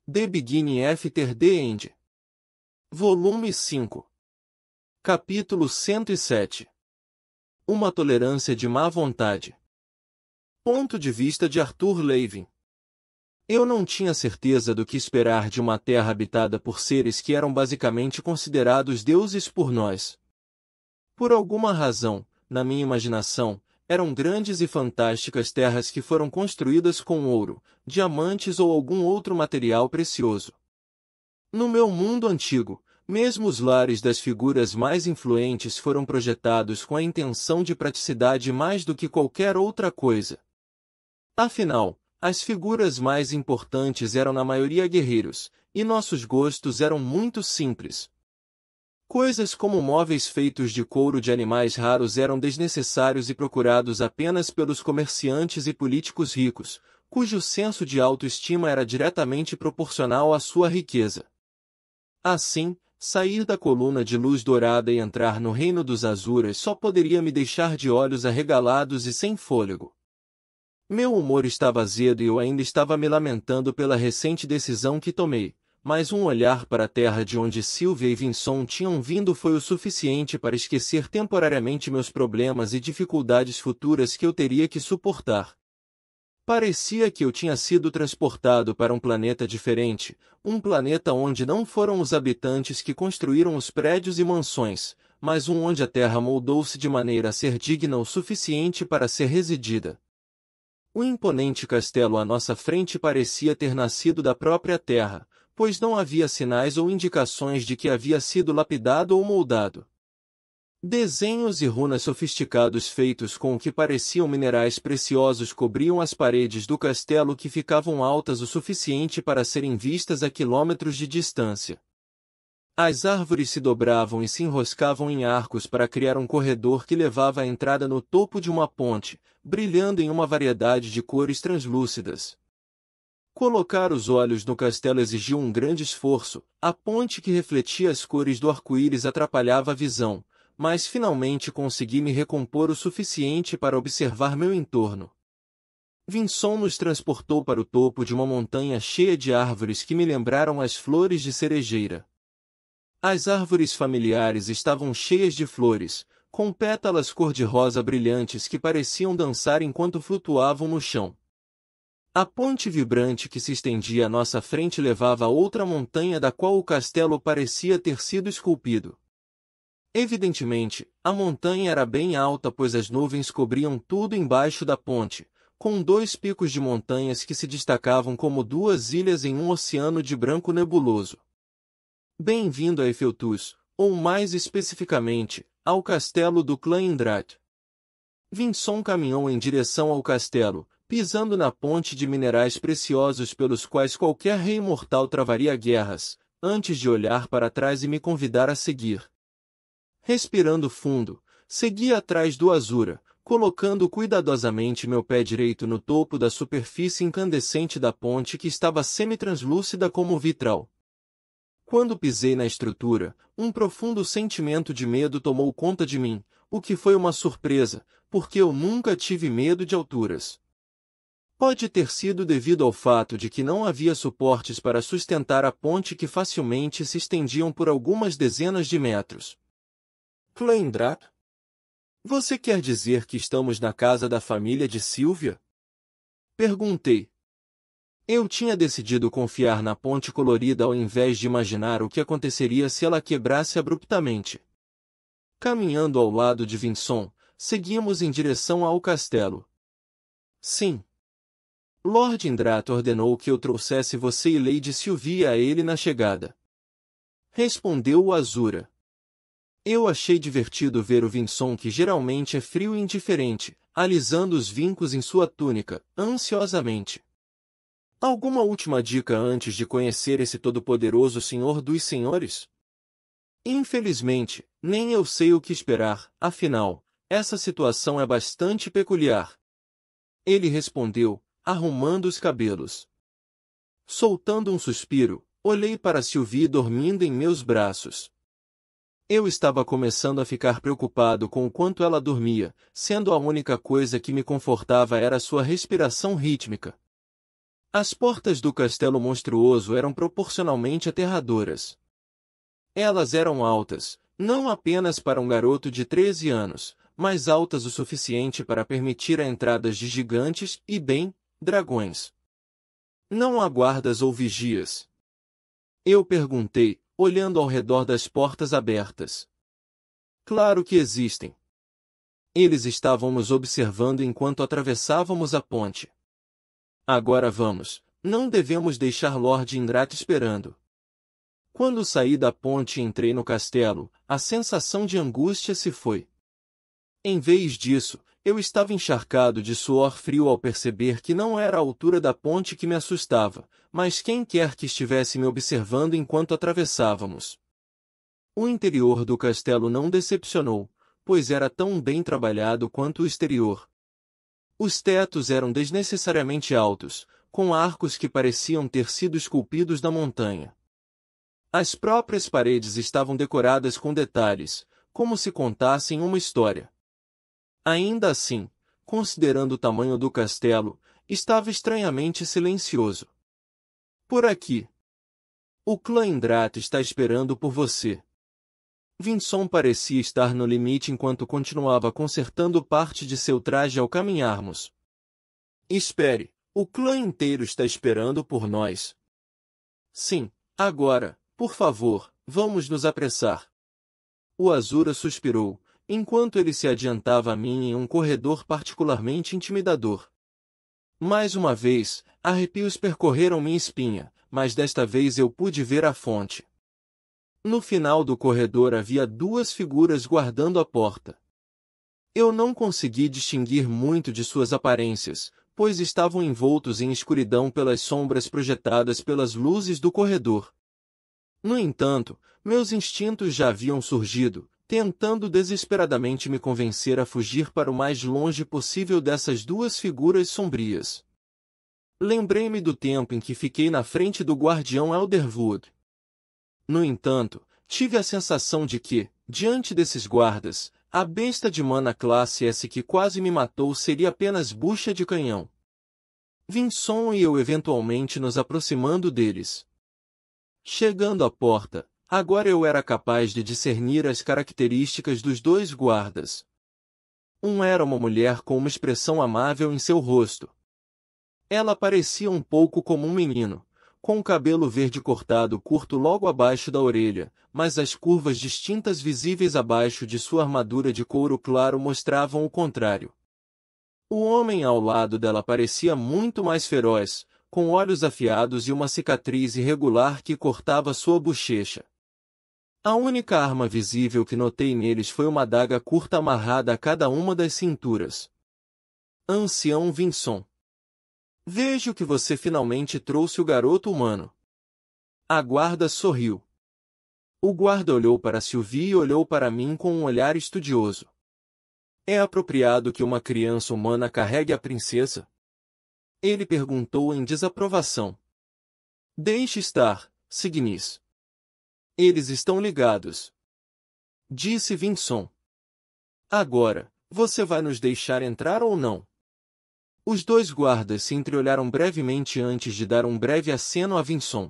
The Beginning After the End. Volume 5. Capítulo 107. Uma tolerância de má vontade. Ponto de vista de Arthur Levin. Eu não tinha certeza do que esperar de uma terra habitada por seres que eram basicamente considerados deuses por nós. Por alguma razão, na minha imaginação, eram grandes e fantásticas terras que foram construídas com ouro, diamantes ou algum outro material precioso. No meu mundo antigo, mesmo os lares das figuras mais influentes foram projetados com a intenção de praticidade mais do que qualquer outra coisa. Afinal, as figuras mais importantes eram na maioria guerreiros, e nossos gostos eram muito simples. Coisas como móveis feitos de couro de animais raros eram desnecessários e procurados apenas pelos comerciantes e políticos ricos, cujo senso de autoestima era diretamente proporcional à sua riqueza. Assim, sair da coluna de luz dourada e entrar no reino dos Azuras só poderia me deixar de olhos arregalados e sem fôlego. Meu humor estava azedo e eu ainda estava me lamentando pela recente decisão que tomei, mas um olhar para a terra de onde Sylvia e Vinson tinham vindo foi o suficiente para esquecer temporariamente meus problemas e dificuldades futuras que eu teria que suportar. Parecia que eu tinha sido transportado para um planeta diferente, um planeta onde não foram os habitantes que construíram os prédios e mansões, mas um onde a terra moldou-se de maneira a ser digna o suficiente para ser residida. O imponente castelo à nossa frente parecia ter nascido da própria terra, pois não havia sinais ou indicações de que havia sido lapidado ou moldado. Desenhos e runas sofisticados feitos com o que pareciam minerais preciosos cobriam as paredes do castelo que ficavam altas o suficiente para serem vistas a quilômetros de distância. As árvores se dobravam e se enroscavam em arcos para criar um corredor que levava à entrada no topo de uma ponte, brilhando em uma variedade de cores translúcidas. Colocar os olhos no castelo exigiu um grande esforço, a ponte que refletia as cores do arco-íris atrapalhava a visão, mas finalmente consegui me recompor o suficiente para observar meu entorno. Vinson nos transportou para o topo de uma montanha cheia de árvores que me lembraram as flores de cerejeira. As árvores familiares estavam cheias de flores, com pétalas cor-de-rosa brilhantes que pareciam dançar enquanto flutuavam no chão. A ponte vibrante que se estendia à nossa frente levava a outra montanha da qual o castelo parecia ter sido esculpido. Evidentemente, a montanha era bem alta pois as nuvens cobriam tudo embaixo da ponte, com dois picos de montanhas que se destacavam como duas ilhas em um oceano de branco nebuloso. Bem-vindo a Efeltus, ou mais especificamente, ao castelo do clã Indrat. Vinson caminhou em direção ao castelo, pisando na ponte de minerais preciosos pelos quais qualquer rei mortal travaria guerras, antes de olhar para trás e me convidar a seguir. Respirando fundo, segui atrás do Azura, colocando cuidadosamente meu pé direito no topo da superfície incandescente da ponte que estava semi-translúcida como vitral. Quando pisei na estrutura, um profundo sentimento de medo tomou conta de mim, o que foi uma surpresa, porque eu nunca tive medo de alturas. Pode ter sido devido ao fato de que não havia suportes para sustentar a ponte que facilmente se estendiam por algumas dezenas de metros. Clã Indrat? Você quer dizer que estamos na casa da família de Sylvia? Perguntei. Eu tinha decidido confiar na ponte colorida ao invés de imaginar o que aconteceria se ela quebrasse abruptamente. Caminhando ao lado de Vinson, seguimos em direção ao castelo. Sim. Lord Indrat ordenou que eu trouxesse você e Lady Sylvia a ele na chegada. Respondeu o Azura. Eu achei divertido ver o Vinson, que geralmente é frio e indiferente, alisando os vincos em sua túnica, ansiosamente. Alguma última dica antes de conhecer esse todo-poderoso Senhor dos Senhores? Infelizmente, nem eu sei o que esperar, afinal, essa situação é bastante peculiar. Ele respondeu, arrumando os cabelos. Soltando um suspiro, olhei para Sylvie dormindo em meus braços. Eu estava começando a ficar preocupado com o quanto ela dormia, sendo a única coisa que me confortava era sua respiração rítmica. As portas do castelo monstruoso eram proporcionalmente aterradoras. Elas eram altas, não apenas para um garoto de 13 anos, mas altas o suficiente para permitir a entrada de gigantes e, dragões. Não há guardas ou vigias? Eu perguntei, olhando ao redor das portas abertas. Claro que existem. Eles estavam nos observando enquanto atravessávamos a ponte. Agora vamos, não devemos deixar Lord Indrat esperando. Quando saí da ponte e entrei no castelo, a sensação de angústia se foi. Em vez disso, eu estava encharcado de suor frio ao perceber que não era a altura da ponte que me assustava, mas quem quer que estivesse me observando enquanto atravessávamos. O interior do castelo não decepcionou, pois era tão bem trabalhado quanto o exterior. Os tetos eram desnecessariamente altos, com arcos que pareciam ter sido esculpidos da montanha. As próprias paredes estavam decoradas com detalhes, como se contassem uma história. Ainda assim, considerando o tamanho do castelo, estava estranhamente silencioso. Por aqui. O clã Indrat está esperando por você. Vinson parecia estar no limite enquanto continuava consertando parte de seu traje ao caminharmos. Espere, o clã inteiro está esperando por nós. Sim, agora, por favor, vamos nos apressar. O Azura suspirou, enquanto ele se adiantava a mim em um corredor particularmente intimidador. Mais uma vez, arrepios percorreram minha espinha, mas desta vez eu pude ver a fonte. No final do corredor havia duas figuras guardando a porta. Eu não consegui distinguir muito de suas aparências, pois estavam envoltos em escuridão pelas sombras projetadas pelas luzes do corredor. No entanto, meus instintos já haviam surgido, tentando desesperadamente me convencer a fugir para o mais longe possível dessas duas figuras sombrias. Lembrei-me do tempo em que fiquei na frente do guardião Elderwood. No entanto, tive a sensação de que, diante desses guardas, a besta de mana classe S que quase me matou seria apenas bucha de canhão. Vinson e eu eventualmente nos aproximando deles. Chegando à porta, agora eu era capaz de discernir as características dos dois guardas. Um era uma mulher com uma expressão amável em seu rosto. Ela parecia um pouco como um menino, com o cabelo verde cortado curto logo abaixo da orelha, mas as curvas distintas visíveis abaixo de sua armadura de couro claro mostravam o contrário. O homem ao lado dela parecia muito mais feroz, com olhos afiados e uma cicatriz irregular que cortava sua bochecha. A única arma visível que notei neles foi uma adaga curta amarrada a cada uma das cinturas. Ancião Vinson. Vejo que você finalmente trouxe o garoto humano. A guarda sorriu. O guarda olhou para Sylvie e olhou para mim com um olhar estudioso. É apropriado que uma criança humana carregue a princesa? Ele perguntou em desaprovação. Deixe estar, Signis. Eles estão ligados. Disse Vinson. Agora, você vai nos deixar entrar ou não? Os dois guardas se entreolharam brevemente antes de dar um breve aceno a Vinson.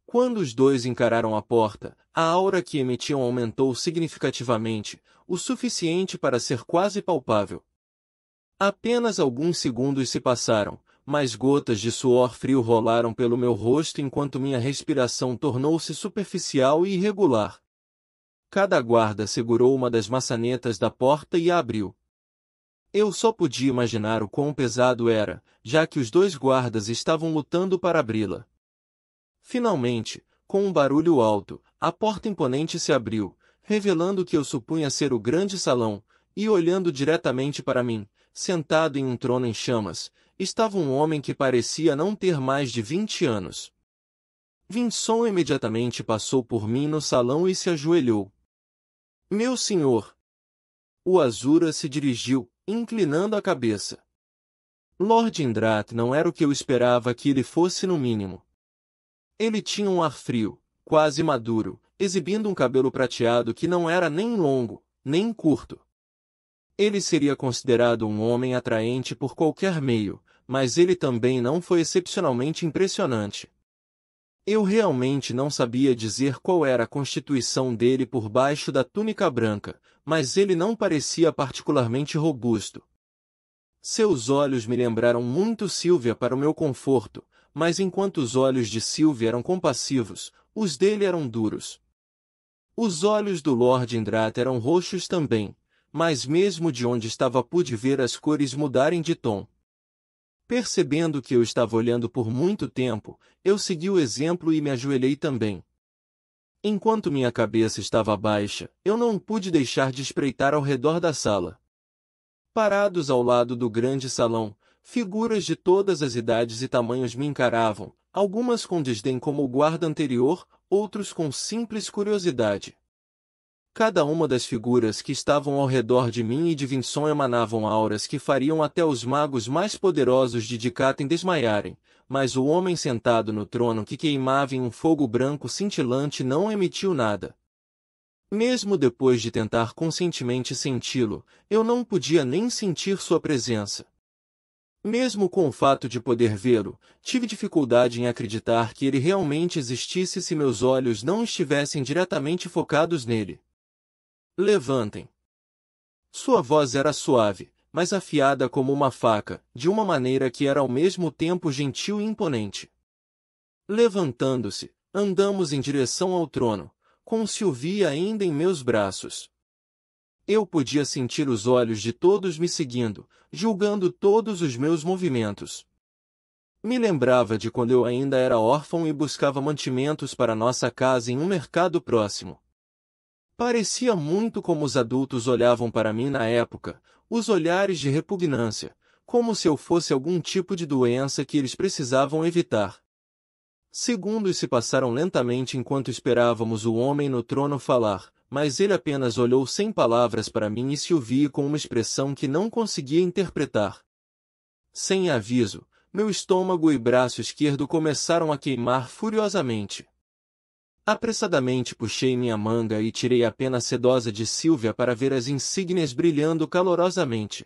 Quando os dois encararam a porta, a aura que emitiam aumentou significativamente, o suficiente para ser quase palpável. Apenas alguns segundos se passaram, mas gotas de suor frio rolaram pelo meu rosto enquanto minha respiração tornou-se superficial e irregular. Cada guarda segurou uma das maçanetas da porta e a abriu. Eu só podia imaginar o quão pesado era, já que os dois guardas estavam lutando para abri-la. Finalmente, com um barulho alto, a porta imponente se abriu, revelando o que eu supunha ser o grande salão, e olhando diretamente para mim, sentado em um trono em chamas, estava um homem que parecia não ter mais de 20 anos. Vinson imediatamente passou por mim no salão e se ajoelhou. Meu senhor! O Azura se dirigiu, inclinando a cabeça. Lord Indrat não era o que eu esperava que ele fosse no mínimo. Ele tinha um ar frio, quase maduro, exibindo um cabelo prateado que não era nem longo, nem curto. Ele seria considerado um homem atraente por qualquer meio, mas ele também não foi excepcionalmente impressionante. Eu realmente não sabia dizer qual era a constituição dele por baixo da túnica branca, mas ele não parecia particularmente robusto. Seus olhos me lembraram muito Sylvia para o meu conforto, mas enquanto os olhos de Sylvia eram compassivos, os dele eram duros. Os olhos do Lord Indrat eram roxos também, mas mesmo de onde estava pude ver as cores mudarem de tom. Percebendo que eu estava olhando por muito tempo, eu segui o exemplo e me ajoelhei também. Enquanto minha cabeça estava baixa, eu não pude deixar de espreitar ao redor da sala. Parados ao lado do grande salão, figuras de todas as idades e tamanhos me encaravam, algumas com desdém como o guarda anterior, outros com simples curiosidade. Cada uma das figuras que estavam ao redor de mim e de Vinson emanavam auras que fariam até os magos mais poderosos de Dicatem desmaiarem, mas o homem sentado no trono que queimava em um fogo branco cintilante não emitiu nada. Mesmo depois de tentar conscientemente senti-lo, eu não podia nem sentir sua presença. Mesmo com o fato de poder vê-lo, tive dificuldade em acreditar que ele realmente existisse se meus olhos não estivessem diretamente focados nele. Levantem. Sua voz era suave, mas afiada como uma faca, de uma maneira que era ao mesmo tempo gentil e imponente. Levantando-se, andamos em direção ao trono, com Sylvia ainda em meus braços. Eu podia sentir os olhos de todos me seguindo, julgando todos os meus movimentos. Me lembrava de quando eu ainda era órfão e buscava mantimentos para nossa casa em um mercado próximo. Parecia muito como os adultos olhavam para mim na época, os olhares de repugnância, como se eu fosse algum tipo de doença que eles precisavam evitar. Segundos se passaram lentamente enquanto esperávamos o homem no trono falar, mas ele apenas olhou sem palavras para mim e se ouvia com uma expressão que não conseguia interpretar. Sem aviso, meu estômago e braço esquerdo começaram a queimar furiosamente. Apressadamente puxei minha manga e tirei a pena sedosa de Sylvia para ver as insígnias brilhando calorosamente.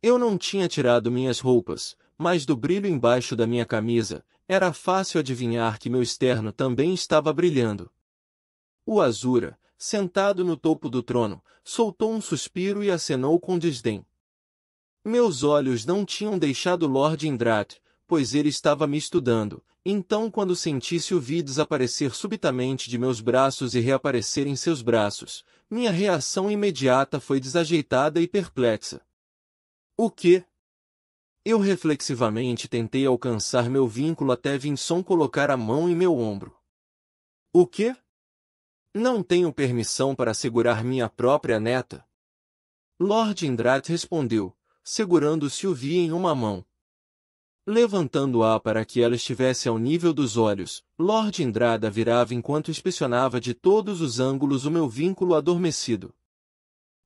Eu não tinha tirado minhas roupas, mas do brilho embaixo da minha camisa, era fácil adivinhar que meu externo também estava brilhando. O Azura, sentado no topo do trono, soltou um suspiro e acenou com desdém. Meus olhos não tinham deixado Lord Indrat, pois ele estava me estudando. Então quando senti Sylvie desaparecer subitamente de meus braços e reaparecer em seus braços, minha reação imediata foi desajeitada e perplexa. O quê? Eu reflexivamente tentei alcançar meu vínculo até Vinson colocar a mão em meu ombro. O quê? Não tenho permissão para segurar minha própria neta? Lord Indrat respondeu, segurando Sylvie em uma mão. Levantando-a para que ela estivesse ao nível dos olhos, Lord Indrat a virava enquanto inspecionava de todos os ângulos o meu vínculo adormecido.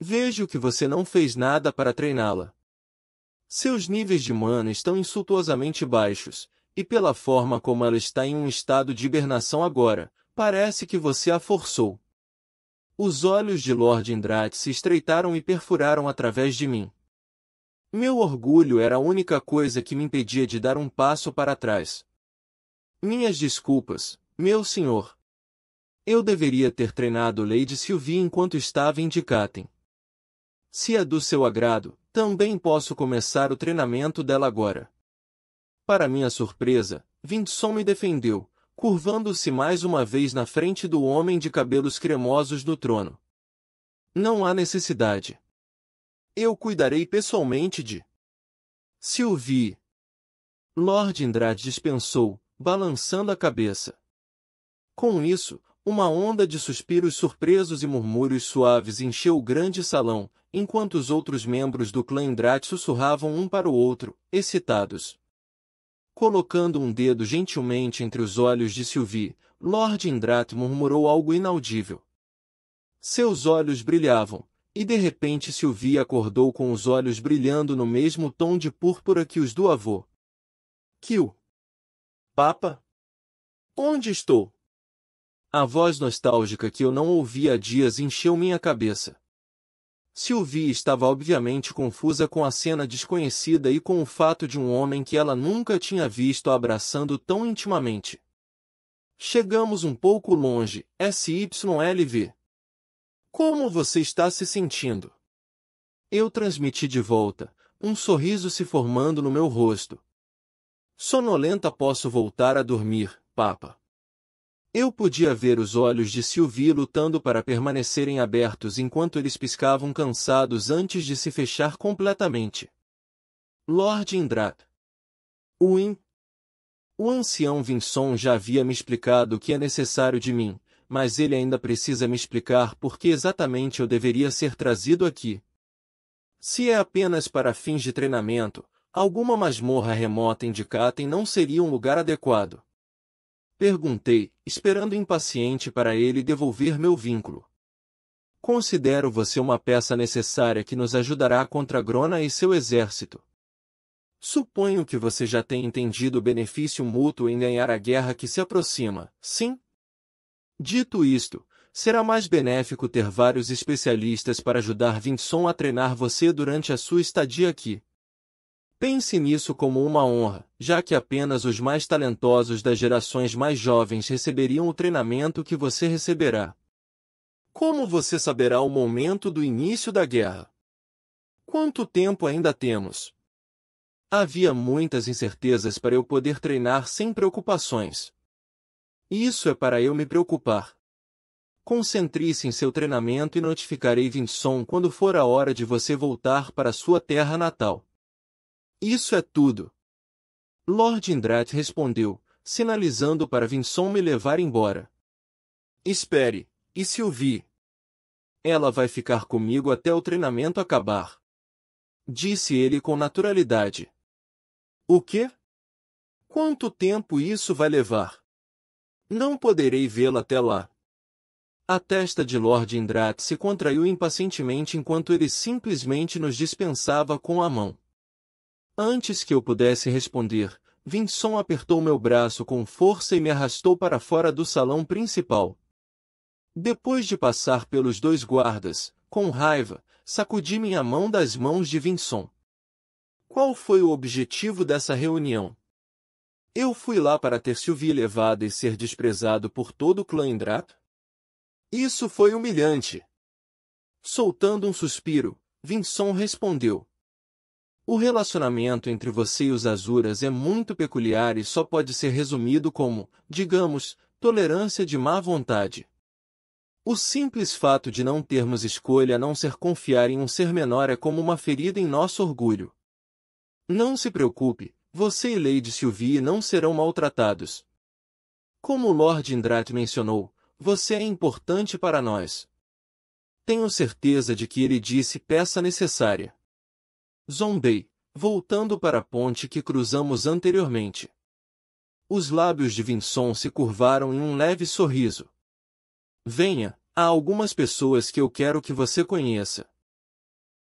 Vejo que você não fez nada para treiná-la. Seus níveis de mana estão insultuosamente baixos, e pela forma como ela está em um estado de hibernação agora, parece que você a forçou. Os olhos de Lord Indrat se estreitaram e perfuraram através de mim. Meu orgulho era a única coisa que me impedia de dar um passo para trás. Minhas desculpas, meu senhor. Eu deveria ter treinado Lady Sylvie enquanto estava em Dicatem. Se é do seu agrado, também posso começar o treinamento dela agora. Para minha surpresa, Vinson me defendeu, curvando-se mais uma vez na frente do homem de cabelos cremosos no trono. Não há necessidade. Eu cuidarei pessoalmente de Sylvie. Lord Indrat dispensou, balançando a cabeça. Com isso, uma onda de suspiros surpresos e murmúrios suaves encheu o grande salão, enquanto os outros membros do clã Indrat sussurravam um para o outro, excitados. Colocando um dedo gentilmente entre os olhos de Sylvie, Lord Indrat murmurou algo inaudível. Seus olhos brilhavam, e de repente Sylvie acordou com os olhos brilhando no mesmo tom de púrpura que os do avô. Kill. Papa? Onde estou? A voz nostálgica que eu não ouvia há dias encheu minha cabeça. Sylvie estava obviamente confusa com a cena desconhecida e com o fato de um homem que ela nunca tinha visto abraçando tão intimamente. Chegamos um pouco longe, SYLV. Como você está se sentindo? Eu transmiti de volta, um sorriso se formando no meu rosto. Sonolenta, posso voltar a dormir, papa. Eu podia ver os olhos de Sylvie lutando para permanecerem abertos enquanto eles piscavam cansados antes de se fechar completamente. Lord Indrat. O ancião Vinson já havia me explicado o que é necessário de mim, mas ele ainda precisa me explicar por que exatamente eu deveria ser trazido aqui. Se é apenas para fins de treinamento, alguma masmorra remota em Dikaten não seria um lugar adequado. Perguntei, esperando impaciente para ele devolver meu vínculo. Considero você uma peça necessária que nos ajudará contra Grona e seu exército. Suponho que você já tenha entendido o benefício mútuo em ganhar a guerra que se aproxima, sim? Dito isto, será mais benéfico ter vários especialistas para ajudar Vinson a treinar você durante a sua estadia aqui. Pense nisso como uma honra, já que apenas os mais talentosos das gerações mais jovens receberiam o treinamento que você receberá. Como você saberá o momento do início da guerra? Quanto tempo ainda temos? Havia muitas incertezas para eu poder treinar sem preocupações. Isso é para eu me preocupar. Concentre-se em seu treinamento e notificarei Vinson quando for a hora de você voltar para sua terra natal. Isso é tudo. Lord Indrat respondeu, sinalizando para Vinson me levar embora. Espere, e Sylvie? Ela vai ficar comigo até o treinamento acabar. Disse ele com naturalidade. O quê? Quanto tempo isso vai levar? Não poderei vê-la até lá. A testa de Lord Indrat se contraiu impacientemente enquanto ele simplesmente nos dispensava com a mão. Antes que eu pudesse responder, Vinson apertou meu braço com força e me arrastou para fora do salão principal. Depois de passar pelos dois guardas, com raiva, sacudi minha mão das mãos de Vinson. Qual foi o objetivo dessa reunião? Eu fui lá para ter Sylvie levada e ser desprezado por todo o clã Indrat? Isso foi humilhante. Soltando um suspiro, Vinson respondeu. O relacionamento entre você e os Azuras é muito peculiar e só pode ser resumido como, digamos, tolerância de má vontade. O simples fato de não termos escolha a não ser confiar em um ser menor é como uma ferida em nosso orgulho. Não se preocupe, você e Lady Sylvie não serão maltratados. Como o Lord Indrat mencionou, você é importante para nós. Tenho certeza de que ele disse peça necessária. Zombei, voltando para a ponte que cruzamos anteriormente. Os lábios de Vinson se curvaram em um leve sorriso. Venha, há algumas pessoas que eu quero que você conheça.